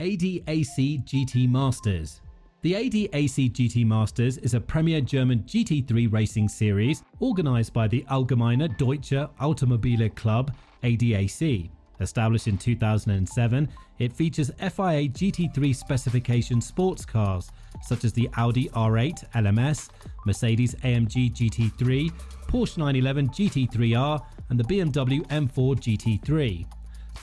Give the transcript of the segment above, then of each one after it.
ADAC GT Masters. The ADAC GT Masters is a premier German GT3 racing series organised by the Allgemeine Deutsche Automobile Club (ADAC). Established in 2007, it features FIA GT3 specification sports cars such as the Audi R8 LMS, Mercedes-AMG GT3, Porsche 911 GT3R and the BMW M4 GT3.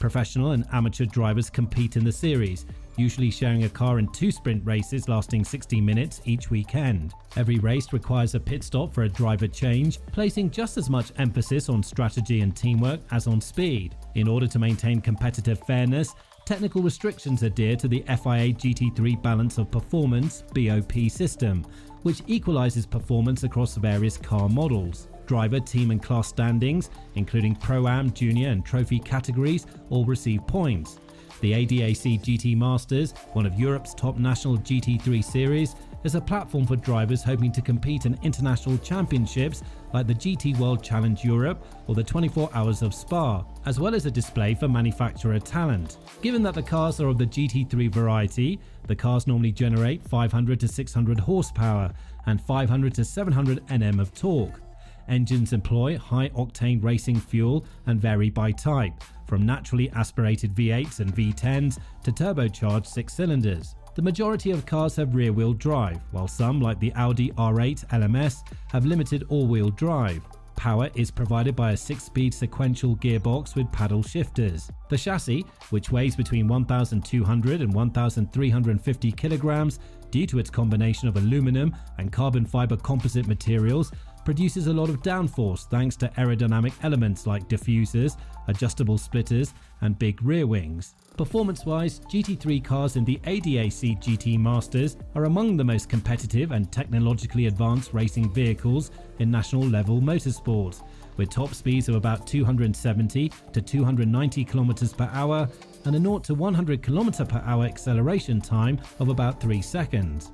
Professional and amateur drivers compete in the series, usually sharing a car in 2 sprint races lasting 60 minutes each weekend. Every race requires a pit stop for a driver change, placing just as much emphasis on strategy and teamwork as on speed. In order to maintain competitive fairness, technical restrictions adhere to the FIA GT3 Balance of Performance (BOP) system, which equalizes performance across various car models. Driver, team and class standings, including Pro-Am, Junior and Trophy categories, all receive points. The ADAC GT Masters, one of Europe's top national GT3 series, is a platform for drivers hoping to compete in international championships like the GT World Challenge Europe or the 24 Hours of Spa, as well as a display for manufacturer talent. Given that the cars are of the GT3 variety, the cars normally generate 500 to 600 horsepower and 500 to 700 Nm of torque. Engines employ high-octane racing fuel and vary by type, from naturally aspirated V8s and V10s to turbocharged 6-cylinders. The majority of cars have rear-wheel drive, while some, like the Audi R8 LMS, have limited all-wheel drive. Power is provided by a 6-speed sequential gearbox with paddle shifters. The chassis, which weighs between 1,200 and 1,350 kilograms due to its combination of aluminum and carbon fiber composite materials, produces a lot of downforce thanks to aerodynamic elements like diffusers, adjustable splitters and big rear wings. Performance-wise, GT3 cars in the ADAC GT Masters are among the most competitive and technologically advanced racing vehicles in national-level motorsport, with top speeds of about 270 to 290 km per hour and a 0 to 100 km per hour acceleration time of about 3 seconds.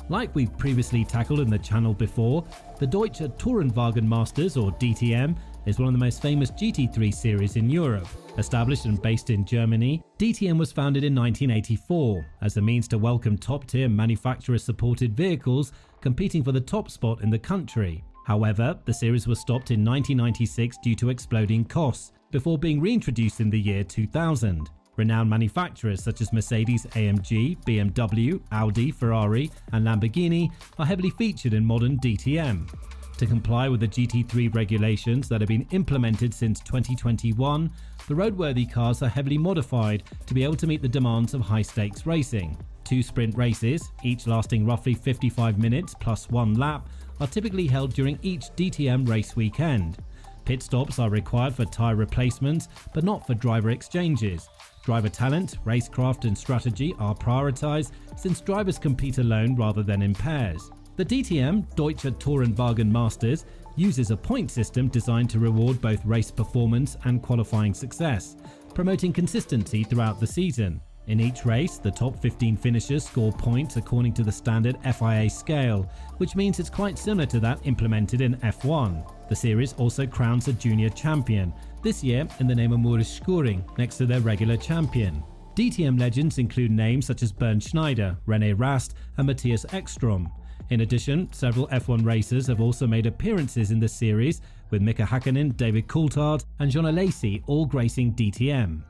Like we've previously tackled in the channel before, the Deutsche Tourenwagen Masters, or DTM, is one of the most famous GT3 series in Europe. Established and based in Germany, DTM was founded in 1984 as a means to welcome top-tier manufacturer-supported vehicles competing for the top spot in the country. However, the series was stopped in 1996 due to exploding costs, before being reintroduced in the year 2000. Renowned manufacturers such as Mercedes-AMG, BMW, Audi, Ferrari and Lamborghini are heavily featured in modern DTM. To comply with the GT3 regulations that have been implemented since 2021, the roadworthy cars are heavily modified to be able to meet the demands of high-stakes racing. 2 sprint races, each lasting roughly 55 minutes plus 1 lap, are typically held during each DTM race weekend. Pit stops are required for tyre replacements, but not for driver exchanges. Driver talent, racecraft and strategy are prioritised since drivers compete alone rather than in pairs. The DTM, Deutsche Tourenwagen Masters, uses a point system designed to reward both race performance and qualifying success, promoting consistency throughout the season. In each race, the top 15 finishers score points according to the standard FIA scale, which means it's quite similar to that implemented in F1. The series also crowns a junior champion, this year in the name of Maurice Schuring, next to their regular champion. DTM legends include names such as Bernd Schneider, René Rast and Matthias Ekstrom. In addition, several F1 racers have also made appearances in the series, with Mika Hakkinen, David Coulthard and John Alesi all gracing DTM.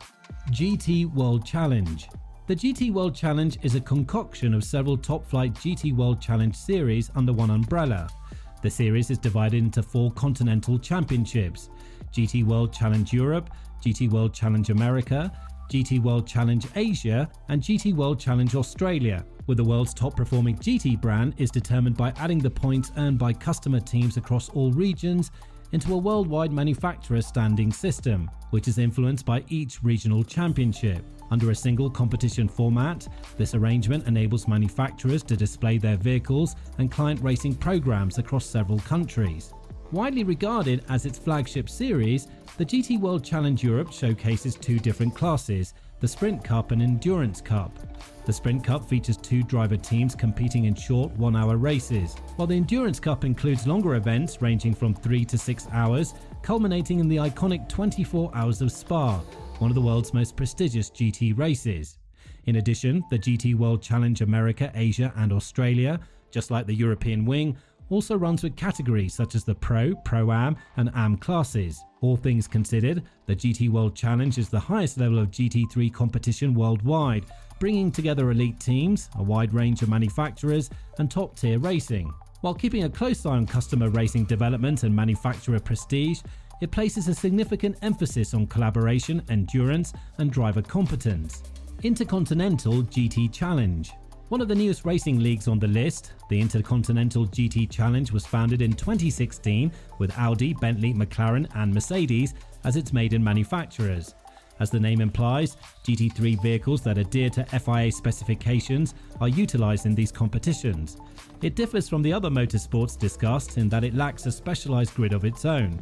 GT World Challenge. The GT World Challenge is a concoction of several top-flight GT World Challenge series under one umbrella. The series is divided into 4 continental championships: GT World Challenge Europe, GT World Challenge America, GT World Challenge Asia and GT World Challenge Australia, where the world's top performing GT brand is determined by adding the points earned by customer teams across all regions into a worldwide manufacturer standing system, which is influenced by each regional championship. Under a single competition format, this arrangement enables manufacturers to display their vehicles and client racing programs across several countries. Widely regarded as its flagship series, the GT World Challenge Europe showcases 2 different classes, the Sprint Cup and Endurance Cup. The Sprint Cup features 2 driver teams competing in short 1-hour races, while the Endurance Cup includes longer events ranging from 3 to 6 hours, culminating in the iconic 24 Hours of Spa, one of the world's most prestigious GT races. In addition, the GT World Challenge America, Asia and Australia, just like the European wing, also runs with categories such as the Pro, Pro-Am and Am classes. All things considered, the GT World Challenge is the highest level of GT3 competition worldwide, bringing together elite teams, a wide range of manufacturers and top-tier racing. While keeping a close eye on customer racing development and manufacturer prestige, it places a significant emphasis on collaboration, endurance and driver competence. Intercontinental GT Challenge. One of the newest racing leagues on the list, the Intercontinental GT Challenge was founded in 2016 with Audi, Bentley, McLaren and Mercedes as its maiden manufacturers. As the name implies, GT3 vehicles that adhere to FIA specifications are utilised in these competitions. It differs from the other motorsports discussed in that it lacks a specialised grid of its own.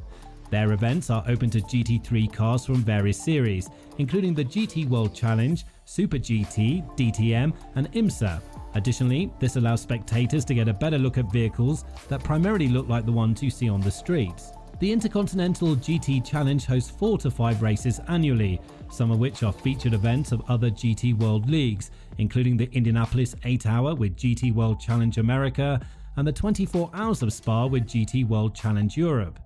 Their events are open to GT3 cars from various series, including the GT World Challenge, Super GT, DTM and IMSA. Additionally, this allows spectators to get a better look at vehicles that primarily look like the ones you see on the streets. The Intercontinental GT Challenge hosts 4 to 5 races annually, some of which are featured events of other GT World Leagues, including the Indianapolis 8-hour with GT World Challenge America and the 24 Hours of Spa with GT World Challenge Europe.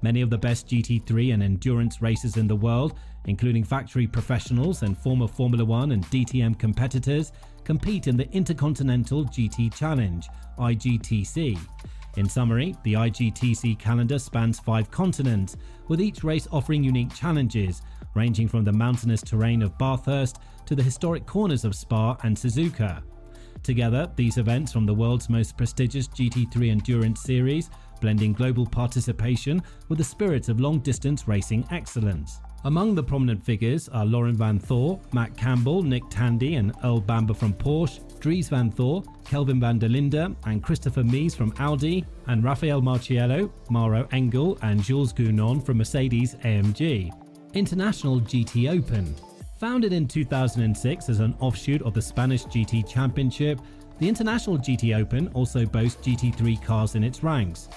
Many of the best GT3 and endurance racers in the world, including factory professionals and former Formula 1 and DTM competitors, compete in the Intercontinental GT Challenge, IGTC. In summary, the IGTC calendar spans 5 continents, with each race offering unique challenges, ranging from the mountainous terrain of Bathurst to the historic corners of Spa and Suzuka. Together, these events from the world's most prestigious GT3 endurance series, blending global participation with the spirit of long-distance racing excellence. Among the prominent figures are Laurent Vanthoor, Matt Campbell, Nick Tandy and Earl Bamber from Porsche, Dries Vanthoor, Kelvin van der Linde and Christopher Mies from Audi, and Rafael Marciello, Mauro Engel and Jules Gounon from Mercedes-AMG. International GT Open. Founded in 2006 as an offshoot of the Spanish GT Championship, the International GT Open also boasts GT3 cars in its ranks.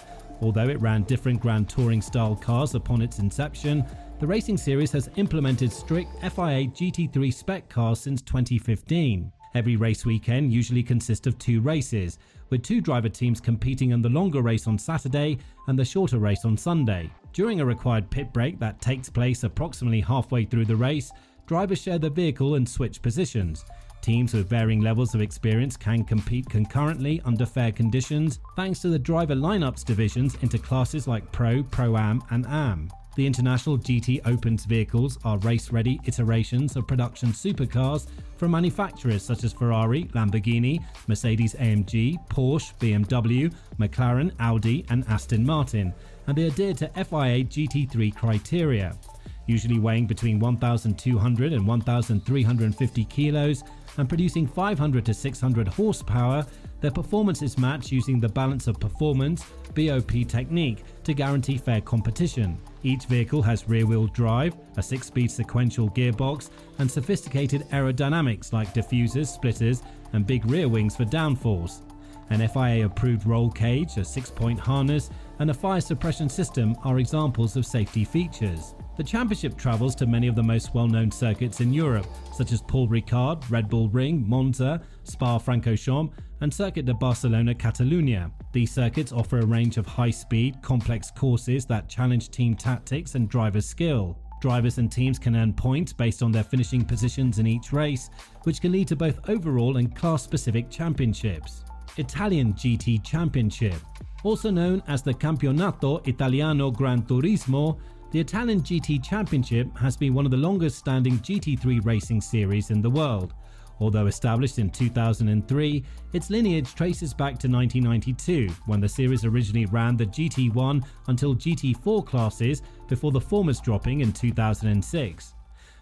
Although it ran different Grand Touring style cars upon its inception, the racing series has implemented strict FIA GT3 spec cars since 2015. Every race weekend usually consists of 2 races, with 2 driver teams competing in the longer race on Saturday and the shorter race on Sunday. During a required pit break that takes place approximately halfway through the race, drivers share the vehicle and switch positions. Teams with varying levels of experience can compete concurrently under fair conditions thanks to the driver lineups divisions into classes like Pro, Pro-Am and Am. The International GT Open's vehicles are race-ready iterations of production supercars from manufacturers such as Ferrari, Lamborghini, Mercedes-AMG, Porsche, BMW, McLaren, Audi and Aston Martin, and they adhere to FIA GT3 criteria. Usually weighing between 1,200 and 1,350 kilos and producing 500 to 600 horsepower, their performance is matched using the balance of performance BOP technique to guarantee fair competition. Each vehicle has rear-wheel drive, a 6-speed sequential gearbox, and sophisticated aerodynamics like diffusers, splitters, and big rear wings for downforce. An FIA-approved roll cage, a 6-point harness, and a fire suppression system are examples of safety features. The championship travels to many of the most well-known circuits in Europe, such as Paul Ricard, Red Bull Ring, Monza, Spa-Francorchamps, and Circuit de Barcelona Catalunya. These circuits offer a range of high-speed, complex courses that challenge team tactics and driver skill. Drivers and teams can earn points based on their finishing positions in each race, which can lead to both overall and class-specific championships. Italian GT Championship. Also known as the Campionato Italiano Gran Turismo, the Italian GT Championship has been one of the longest-standing GT3 racing series in the world. Although established in 2003, its lineage traces back to 1992, when the series originally ran the GT1 until GT4 classes before the formers dropping in 2006.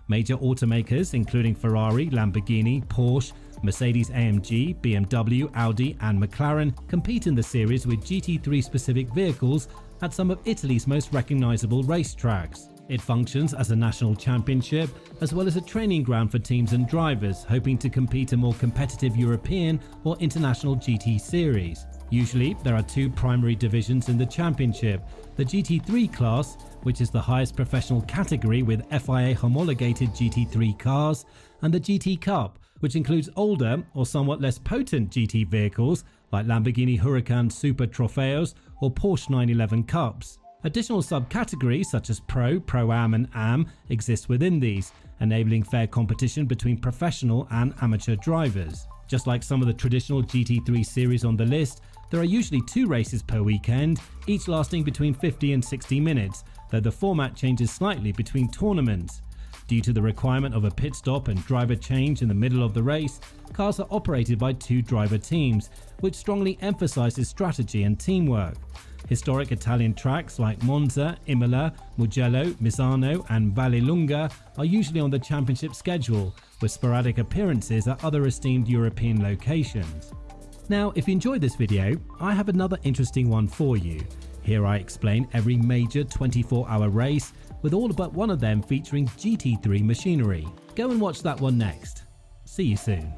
Major automakers including Ferrari, Lamborghini, Porsche, Mercedes-AMG, BMW, Audi and McLaren compete in the series with GT3 specific vehicles at some of Italy's most recognizable racetracks. It functions as a national championship as well as a training ground for teams and drivers hoping to compete in more competitive European or international GT series. Usually, there are two primary divisions in the championship: the GT3 class, which is the highest professional category with FIA homologated GT3 cars, and the GT Cup, which includes older or somewhat less potent GT vehicles like Lamborghini Huracan Super Trofeos or Porsche 911 Cups. Additional subcategories such as Pro, Pro-Am and Am exist within these, enabling fair competition between professional and amateur drivers. Just like some of the traditional GT3 series on the list, there are usually 2 races per weekend, each lasting between 50 and 60 minutes, though the format changes slightly between tournaments. Due to the requirement of a pit stop and driver change in the middle of the race, cars are operated by 2 driver teams, which strongly emphasizes strategy and teamwork. Historic Italian tracks like Monza, Imola, Mugello, Misano and Vallelunga are usually on the championship schedule, with sporadic appearances at other esteemed European locations. Now, if you enjoyed this video, I have another interesting one for you. Here I explain every major 24-hour race, with all but one of them featuring GT3 machinery. Go and watch that one next. See you soon.